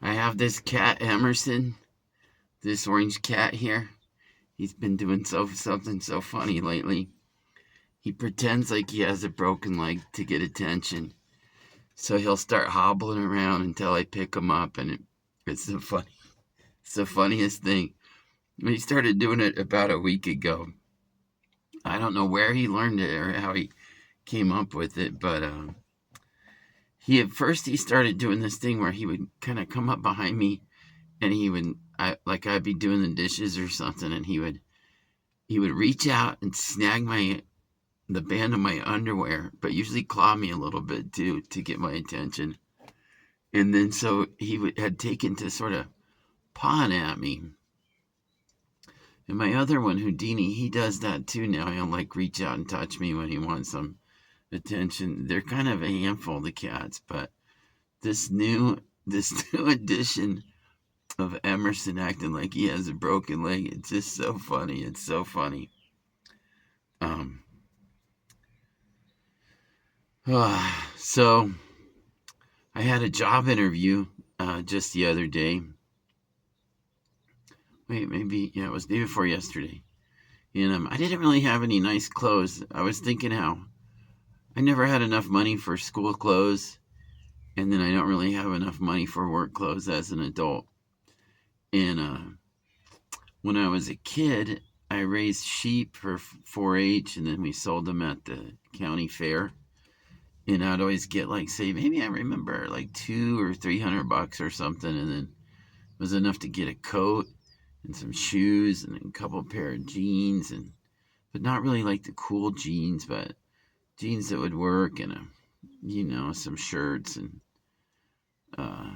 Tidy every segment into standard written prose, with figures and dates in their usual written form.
I have this cat, Emerson, this orange cat here. He's been doing something so funny lately. He pretends like he has a broken leg to get attention. So he'll start hobbling around until I pick him up, and it's the funniest thing. He started doing it about a week ago. I don't know where he learned it or how he came up with it, but he at first he started doing this thing where he would kind of come up behind me, and I'd be doing the dishes or something, and he would reach out and snag the band of my underwear, but usually claw me a little bit too to get my attention. And then so had taken to sort of pawing at me. And my other one, Houdini, he does that too now. He'll like reach out and touch me when he wants some attention. They're kind of a handful, the cats, but this new this new edition of Emerson acting like he has a broken leg, it's just so funny. It's so funny. Um, so I had a job interview just the other day. Wait, maybe yeah, it was the day before yesterday. And I didn't really have any nice clothes. I was thinking how I never had enough money for school clothes, and then I don't really have enough money for work clothes as an adult. And when I was a kid, I raised sheep for 4-H, and then we sold them at the county fair. And I'd always get like, say, maybe I remember like $200 or $300 or something, and then it was enough to get a coat and some shoes and a couple pair of jeans, but not really like the cool jeans, but jeans that would work, and some shirts and uh,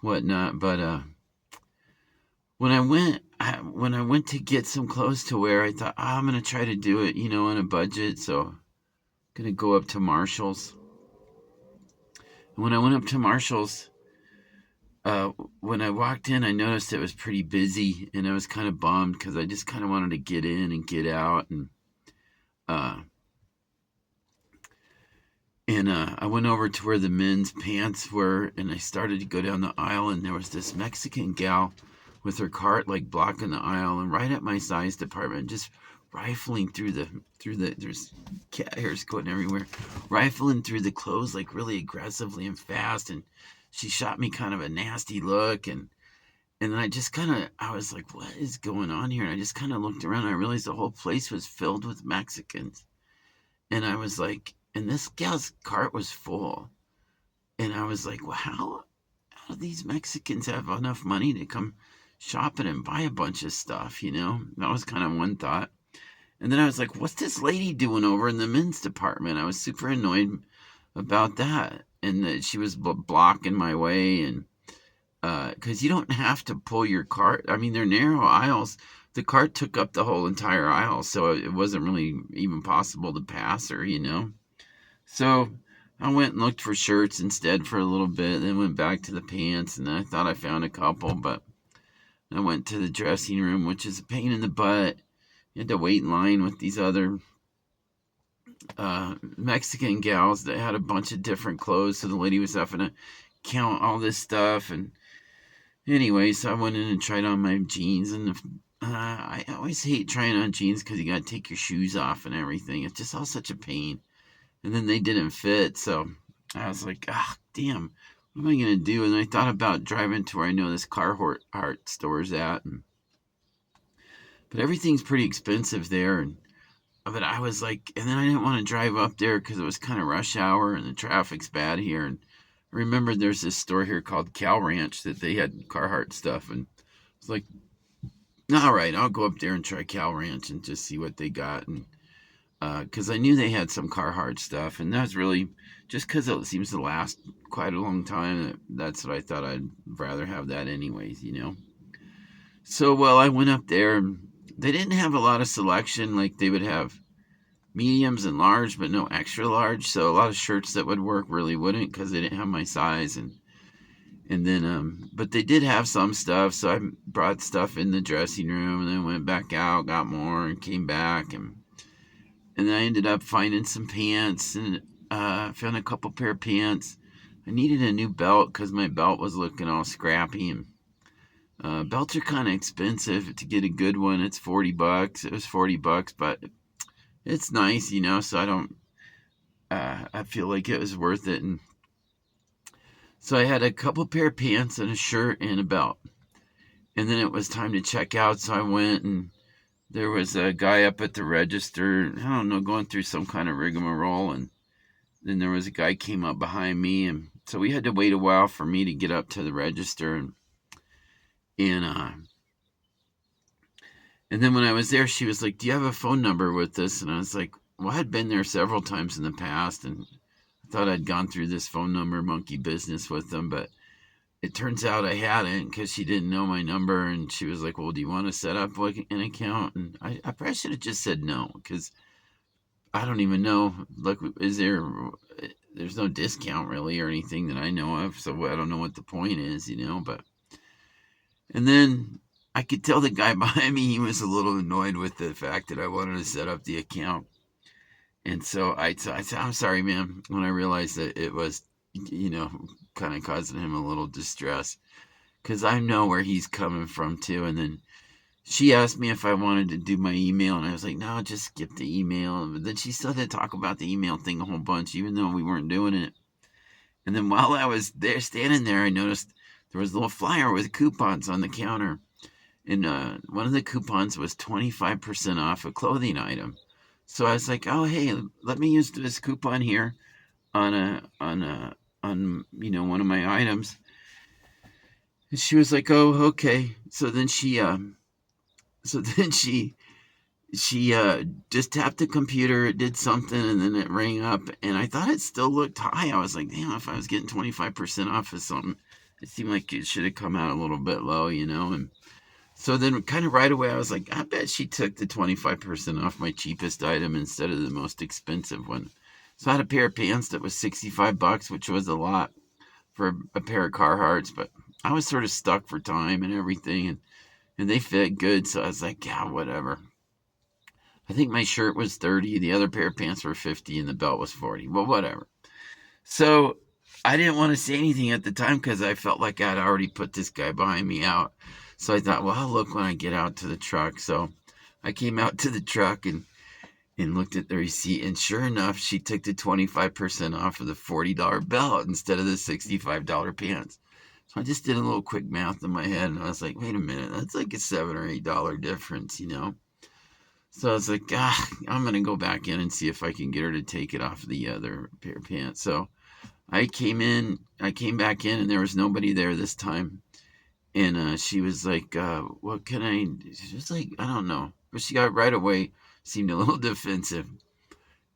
whatnot. But when I went to get some clothes to wear, I thought, I'm gonna try to do it, on a budget. So I'm gonna go up to Marshalls. And when I went up to Marshalls, when I walked in, I noticed it was pretty busy, and I was kind of bummed because I just kind of wanted to get in and get out, uh, and I went over to where the men's pants were, and I started to go down the aisle, and there was this Mexican gal with her cart like blocking the aisle, and right at my size department, just rifling through the there's cat hairs going everywhere, rifling through the clothes like really aggressively and fast, and she shot me kind of a nasty look, and then I was like, what is going on here? And I just kind of looked around, and I realized the whole place was filled with Mexicans, and I was like, and this gal's cart was full, and I was like, well, how do these Mexicans have enough money to come shopping and buy a bunch of stuff? That was kind of one thought. And then I was like, what's this lady doing over in the men's department? I was super annoyed about that, and that she was blocking my way, and because you don't have to pull your cart. I mean, they're narrow aisles. The cart took up the whole entire aisle, so it wasn't really even possible to pass her. So I went and looked for shirts instead for a little bit, then went back to the pants, and then I thought I found a couple, but I went to the dressing room, which is a pain in the butt. You had to wait in line with these other Mexican gals that had a bunch of different clothes, so the lady was having to count all this stuff. And anyway, so I went in and tried on my jeans, and I always hate trying on jeans because you got to take your shoes off and everything. It's just all such a pain. And then they didn't fit, so I was like, damn, what am I gonna do? And I thought about driving to where I know this Carhartt store's at, but everything's pretty expensive there. And but I was like, and then I didn't want to drive up there because it was kind of rush hour and the traffic's bad here. And I remember there's this store here called Cal Ranch that they had Carhartt stuff, and it's like, all right, I'll go up there and try Cal Ranch and just see what they got. And because I knew they had some Carhartt stuff, and that's really just because it seems to last quite a long time. That's what I thought. I'd rather have that anyways. So, well, I went up there, and they didn't have a lot of selection. Like they would have mediums and large, but no extra large. So a lot of shirts that would work really wouldn't because they didn't have my size. And then, but they did have some stuff. So I brought stuff in the dressing room, and then went back out, got more, and came back, and then I ended up finding some pants, and found a couple pair of pants I needed a new belt because my belt was looking all scrappy, and belts are kind of expensive. To get a good one, it's $40. It was $40, but it's nice, so I don't, I feel like it was worth it. And so I had a couple pair of pants and a shirt and a belt. And then it was time to check out, so I went, and there was a guy up at the register, I don't know, going through some kind of rigmarole, and then there was a guy came up behind me, and so we had to wait a while for me to get up to the register, and then when I was there, she was like, "Do you have a phone number with this?" And I was like, "Well, I'd been there several times in the past, and I thought I'd gone through this phone number monkey business with them, but it turns out I hadn't, because she didn't know my number." And she was like, "Well, do you want to set up like an account?" And I probably should have just said no, because I don't even know, like, there's no discount really or anything that I know of, so I don't know what the point is, but, and then I could tell the guy behind me, he was a little annoyed with the fact that I wanted to set up the account. And so I said, "I'm sorry, ma'am," when I realized that it was, kind of causing him a little distress, because I know where he's coming from too. And then she asked me if I wanted to do my email, and I was like, "No, just skip the email." But then she still did talk about the email thing a whole bunch, even though we weren't doing it. And then while I was there, standing there, I noticed there was a little flyer with coupons on the counter. And one of the coupons was 25% off a clothing item. So I was like, "Oh, hey, let me use this coupon here on one of my items." And she was like, "Oh, okay." So then she just tapped the computer, it did something, and then it rang up, and I thought it still looked high. I was like, damn, if I was getting 25% off of something, it seemed like it should have come out a little bit low, and so then kind of right away I was like, I bet she took the 25% off my cheapest item instead of the most expensive one. So I had a pair of pants that was $65, which was a lot for a pair of Carhartts, but I was sort of stuck for time and everything, and they fit good, so I was like, yeah, whatever. I think my shirt was 30, the other pair of pants were 50, and the belt was 40. Well, whatever. So I didn't want to say anything at the time because I felt like I'd already put this guy behind me out. So I thought, well, I'll look when I get out to the truck. So I came out to the truck and looked at the receipt, and sure enough, she took the 25% off of the $40 belt instead of the $65 pants. So I just did a little quick math in my head, and I was like, wait a minute, that's like a $7 or $8 difference, So I was like, I'm going to go back in and see if I can get her to take it off the other pair of pants. So I came back in, and there was nobody there this time. And she was like, what can I, she was like, I don't know. But she got right away, seemed a little defensive.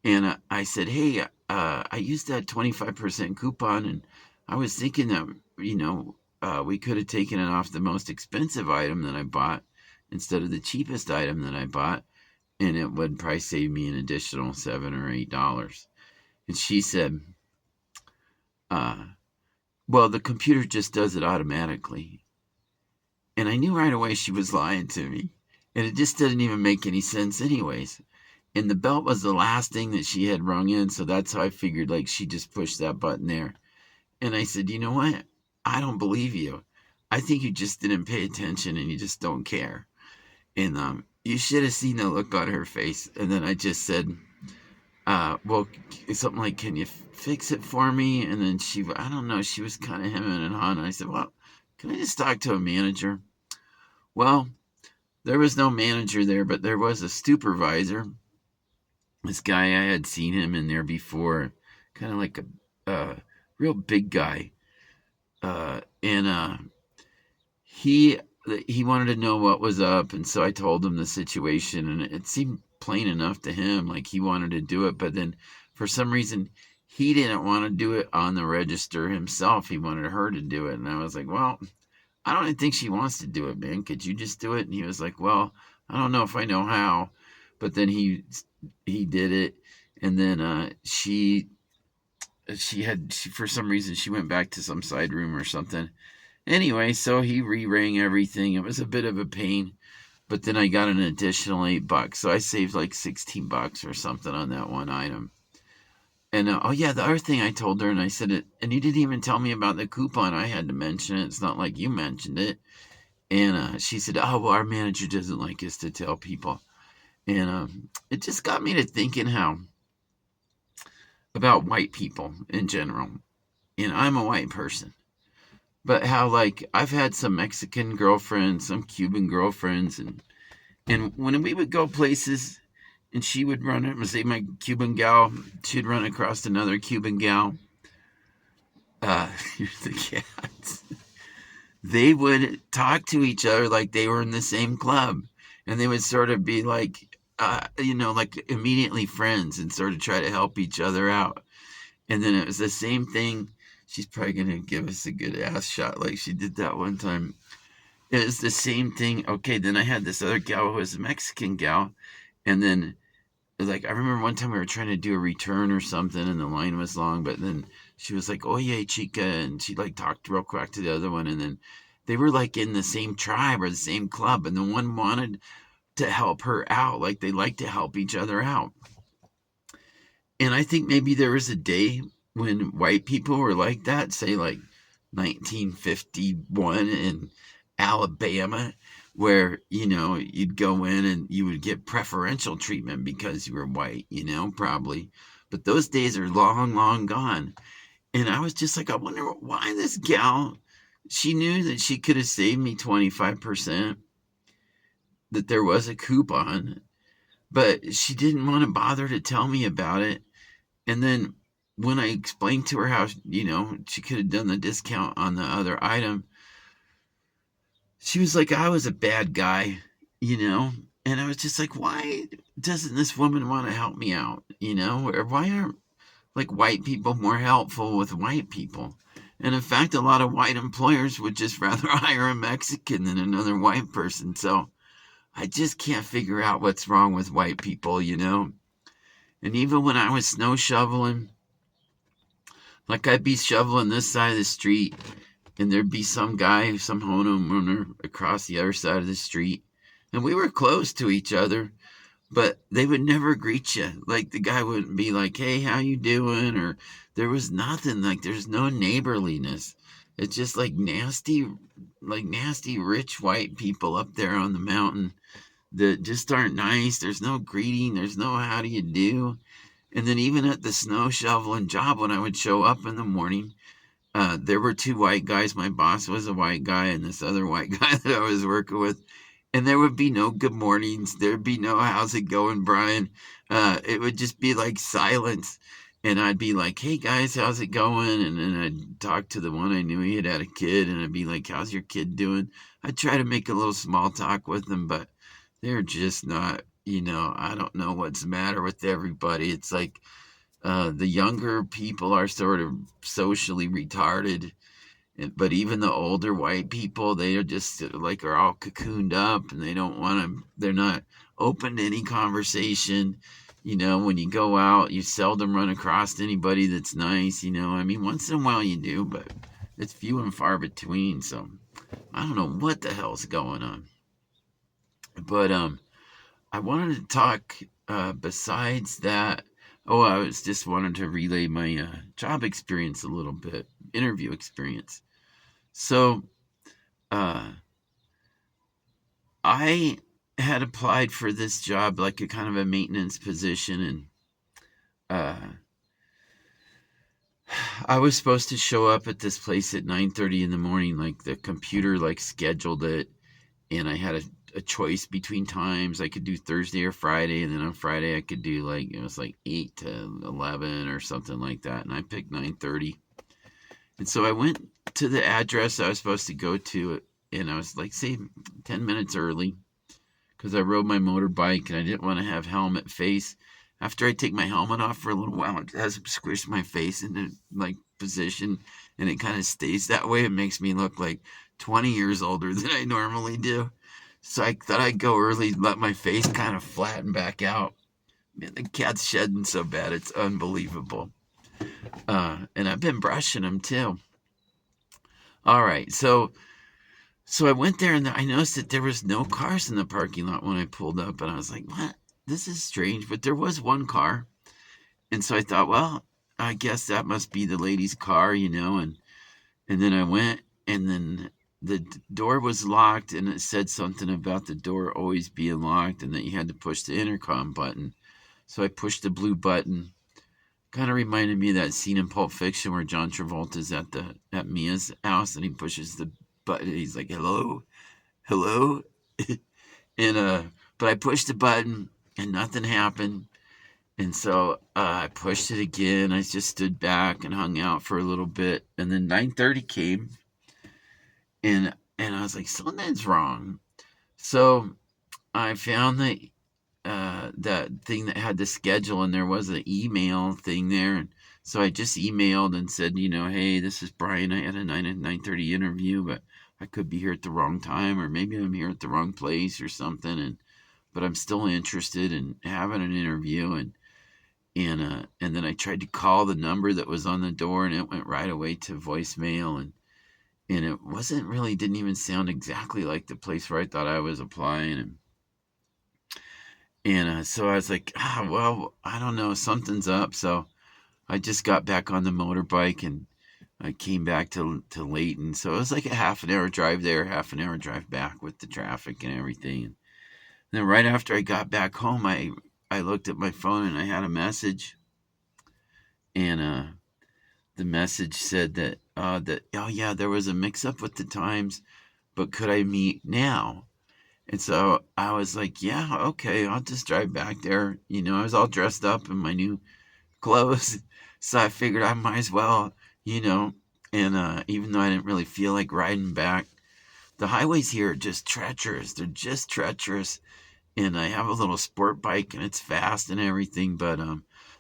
And I said, hey, I used that 25% coupon, and I was thinking that, we could have taken it off the most expensive item that I bought instead of the cheapest item that I bought, and it would probably save me an additional $7 or $8. And she said, well, the computer just does it automatically. And I knew right away she was lying to me. And it just didn't even make any sense anyways. And the belt was the last thing that she had rung in, so that's how I figured, like, she just pushed that button there. And I said, you know what? I don't believe you. I think you just didn't pay attention and you just don't care. And you should have seen the look on her face. And then I just said, well, something like, can you fix it for me? And then I don't know, she was kind of hemming and hawing. I said, well, can I just talk to a manager? Well, there was no manager there, but there was a supervisor. This guy, I had seen him in there before, kind of like a real big guy. And he wanted to know what was up, and so I told him the situation, and it seemed plain enough to him, like he wanted to do it, but then for some reason he didn't want to do it on the register himself. He wanted her to do it, and I was like, well, I don't even think she wants to do it, man. Could you just do it? And he was like, well, I don't know if I know how. But then he did it, and then she for some reason she went back to some side room or something. Anyway, so he re-rang everything. It was a bit of a pain, but then I got an additional $8, so I saved like $16 or something on that one item. And oh yeah, the other thing I told her, and I said it, and you didn't even tell me about the coupon. I had to mention it. It's not like you mentioned it. And she said, "Oh well, our manager doesn't like us to tell people." And it just got me to thinking how about white people in general. And I'm a white person, but how like I've had some Mexican girlfriends, some Cuban girlfriends, and when we would go places, and she would run, say my Cuban gal, she'd run across another Cuban gal. Here's the cat. They would talk to each other like they were in the same club, and they would sort of be like, like immediately friends, and sort of try to help each other out. And then it was the same thing. She's probably gonna give us a good ass shot like she did that one time. It was the same thing. Okay, then I had this other gal who was a Mexican gal, and then like I remember one time we were trying to do a return or something, and the line was long, but then she was like, "Oh yeah, chica," and she like talked real quick to the other one, and then they were like in the same tribe or the same club, and the one wanted to help her out, like they like to help each other out. And I think maybe there was a day when white people were like that, say like 1951 in Alabama, where, you'd go in and you would get preferential treatment because you were white, probably. But those days are long, long gone. And I was just like, I wonder why this gal, she knew that she could have saved me 25%, that there was a coupon, but she didn't want to bother to tell me about it. And then when I explained to her how, she could have done the discount on the other item, she was like, I was a bad guy, And I was just like, why doesn't this woman want to help me out, Or why aren't, like, white people more helpful with white people? And in fact, a lot of white employers would just rather hire a Mexican than another white person. So I just can't figure out what's wrong with white people, And even when I was snow shoveling, like I'd be shoveling this side of the street, and there'd be some guy, some homeowner across the other side of the street, and we were close to each other, but they would never greet you. Like the guy wouldn't be like, "Hey, how you doing?" Or there was nothing. Like there's no neighborliness. It's just like nasty rich white people up there on the mountain that just aren't nice. There's no greeting. There's no how do you do. And then even at the snow shoveling job, when I would show up in the morning, there were two white guys. My boss was a white guy, and this other white guy that I was working with. And there would be no good mornings. There'd be no how's it going, Brian. It would just be like silence. And I'd be like, hey guys, how's it going? And then I'd talk to the one I knew he had a kid, and I'd be like, how's your kid doing? I'd try to make a little small talk with them, but they're just not, I don't know what's the matter with everybody. It's like the younger people are sort of socially retarded, but even the older white people, they are just like are all cocooned up, and they don't want to. They're not open to any conversation. When you go out, you seldom run across anybody that's nice. I mean, once in a while you do, but it's few and far between. So I don't know what the hell's going on. But I wanted to talk. Besides that, I was just wanted to relay my job experience a little bit, interview experience. So, I had applied for this job, like a kind of a maintenance position, and I was supposed to show up at this place at 9:30 in the morning. Like the computer like scheduled it, and I had a choice between times. I could do Thursday or Friday, and then on Friday I could do like it was like 8 to 11 or something like that, and I picked 9:30. And so I went to the address I was supposed to go to, and I was like, say, 10 minutes early, because I rode my motorbike and I didn't want to have helmet face. After I take my helmet off for a little while, it has squished my face into like position, and it kind of stays that way. It makes me look like 20 years older than I normally do. So I thought I'd go early, let my face kind of flatten back out. Man, the cat's shedding so bad, it's unbelievable. And I've been brushing them too. All right, so I went there, and I noticed that there was no cars in the parking lot when I pulled up, and I was like, what? This is strange. But there was one car. And so I thought, well, I guess that must be the lady's car, and then I went, and then the door was locked, and it said something about the door always being locked, and that you had to push the intercom button. So I pushed the blue button. Kind of reminded me of that scene in Pulp Fiction where John Travolta's at Mia's house, and he pushes the button. He's like, "Hello, hello," and but I pushed the button, and nothing happened. And so I pushed it again. I just stood back and hung out for a little bit, and then 9:30 came, and I was like, something's wrong. So I found that thing that had the schedule, and there was an email thing there. And so I just emailed and said, hey, this is Brian. I had a 9:30 interview, but I could be here at the wrong time, or maybe I'm here at the wrong place or something. But I'm still interested in having an interview. And then I tried to call the number that was on the door, and it went right away to voicemail. And it didn't even sound exactly like the place where I thought I was applying. And so I was like, well, I don't know, something's up. So I just got back on the motorbike, and I came back to Layton. So it was like a half an hour drive there, half an hour drive back with the traffic and everything. And then right after I got back home, I looked at my phone, and I had a message. And the message said that oh yeah, there was a mix-up with the times, but could I meet now? And so I was like, yeah, okay, I'll just drive back there. I was all dressed up in my new clothes. So I figured I might as well, and even though I didn't really feel like riding back, the highways here are just treacherous. They're just treacherous. And I have a little sport bike, and it's fast and everything, but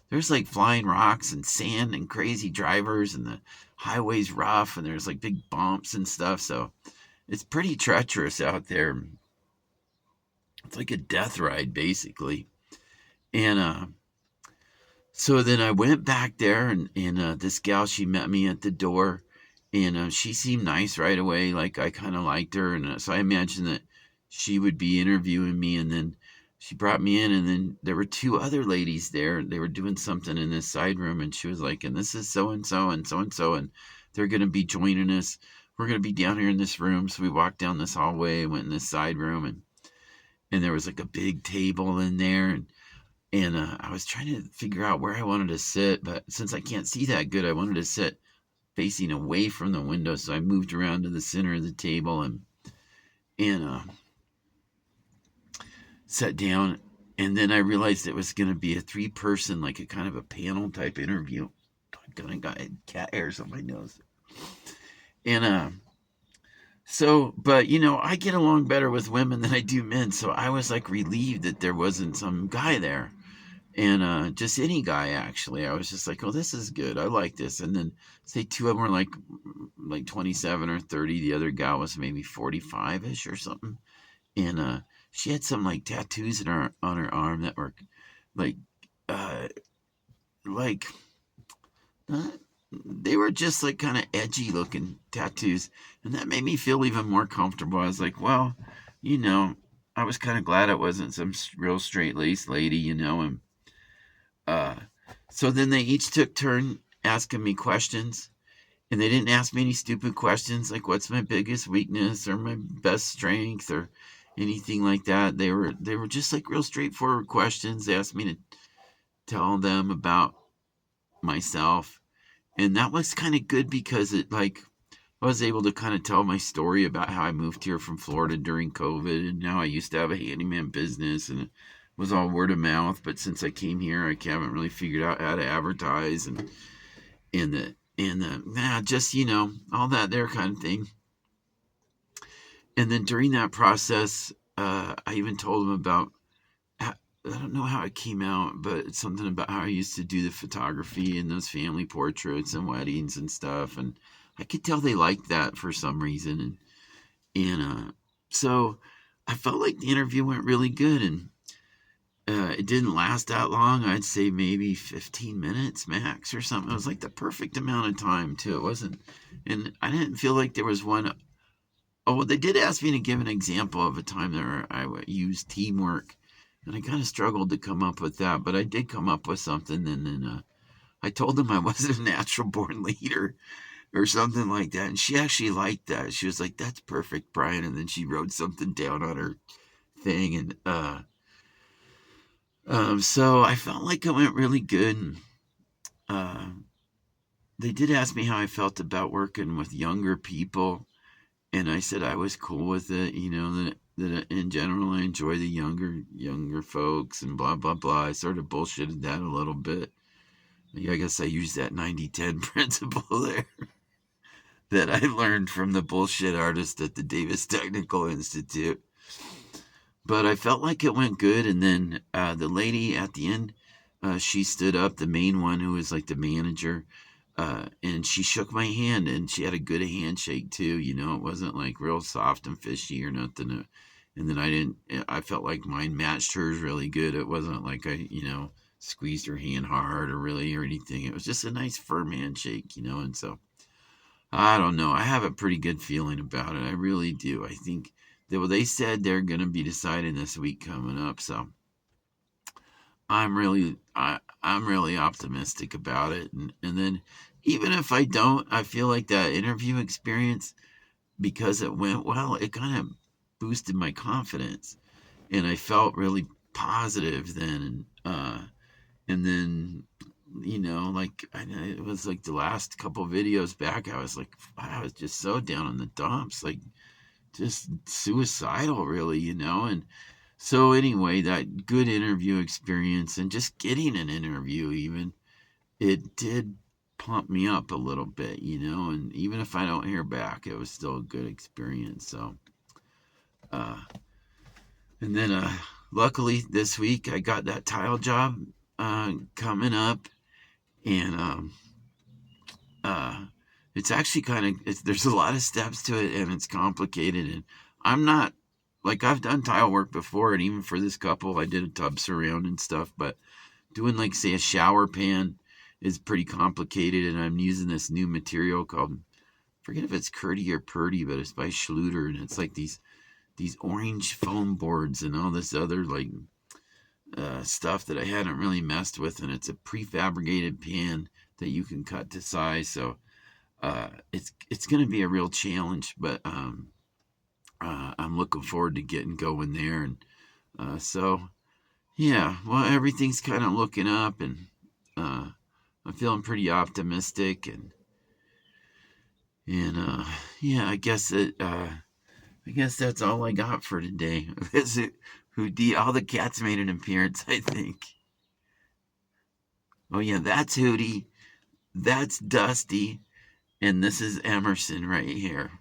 there's like flying rocks and sand and crazy drivers, and the highway's rough, and there's like big bumps and stuff. So it's pretty treacherous out there. It's like a death ride, basically. And so then I went back there, and this gal, she met me at the door, and she seemed nice right away. Like, I kind of liked her, and so I imagined that she would be interviewing me. And then she brought me in, and then there were two other ladies there. They were doing something in this side room, and she was like, and this is so and so and so and so, and they're going to be joining us. We're going to be down here in this room. So we walked down this hallway, went in this side room, and there was like a big table in there, and I was trying to figure out where I wanted to sit, but since I can't see that good, I wanted to sit facing away from the window. So I moved around to the center of the table, and sat down. And then I realized it was going to be a 3-person, like a kind of a panel type interview. I got cat hairs on my nose. And so, but I get along better with women than I do men. So I was like relieved that there wasn't some guy there, and just any guy, actually. I was just like, oh, this is good. I like this. And then say 2 of them were like 27 or 30. The other guy was maybe 45-ish or something. And she had some like tattoos on her arm that were like uh like they were just like kind of edgy looking tattoos, and that made me feel even more comfortable. I was like, well, I was kind of glad it wasn't some real straight-laced lady, and uh so then they each took turn asking me questions. And they didn't ask me any stupid questions like what's my biggest weakness or my best strength or anything like that. They were just like real straightforward questions. They asked me to tell them about myself. And that was kind of good because it like I was able to kind of tell my story about how I moved here from Florida during COVID, and how I used to have a handyman business, and it was all word of mouth. But since I came here, I haven't really figured out how to advertise and just all that there kind of thing. And then during that process, I even told him about, I don't know how it came out, but it's something about how I used to do the photography and those family portraits and weddings and stuff. And I could tell they liked that for some reason. And so I felt like the interview went really good. And it didn't last that long. I'd say maybe 15 minutes max or something. It was like the perfect amount of time, too. It wasn't, and I didn't feel like there was one. Oh, well, they did ask me to give an example of a time that I used teamwork, and I kind of struggled to come up with that, but I did come up with something. And then I told them I wasn't a natural born leader or something like that. And she actually liked that. She was like, "That's perfect, Brian." And then she wrote something down on her thing. And so I felt like it went really good. And, uh, they did ask me how I felt about working with younger people. And I said I was cool with it, that in general I enjoy the younger folks and blah blah blah. I sort of bullshitted that a little bit. I guess I used that 90-10 principle there that I learned from the bullshit artist at the Davis Technical Institute. But I felt like it went good. And then the lady at the end, she stood up, the main one who was like the manager, and she shook my hand, and she had a good handshake too. It wasn't like real soft and fishy or nothing. And then I felt like mine matched hers really good. It wasn't like I, squeezed her hand hard or anything. It was just a nice firm handshake, and so I don't know. I have a pretty good feeling about it. I really do. I think they said they're going to be deciding this week coming up, so I'm really optimistic about it. And then even if I don't, I feel like that interview experience, because it went well, it kind of boosted my confidence, and I felt really positive then. And then like it was like the last couple videos back, I was like, I was just so down in the dumps, like just suicidal, really, and so anyway, that good interview experience and just getting an interview, even, it did pump me up a little bit, and even if I don't hear back, it was still a good experience. So uh and then luckily this week I got that tile job coming up. And uh it's actually there's a lot of steps to it, and it's complicated. And I'm not, like, I've done tile work before, and even for this couple I did a tub surround and stuff, but doing, like, say, a shower pan is pretty complicated. And I'm using this new material called, I forget if it's Curdy or Purdy, but it's by Schluter, and it's like these orange foam boards and all this other, like, stuff that I hadn't really messed with. And it's a prefabricated pan that you can cut to size. So it's going to be a real challenge, but I'm looking forward to getting going there. And so yeah, well, everything's kind of looking up, and I'm feeling pretty optimistic. And yeah, I guess that's all I got for today. All the cats made an appearance, I think. Oh yeah, that's Hootie, that's Dusty, and this is Emerson right here.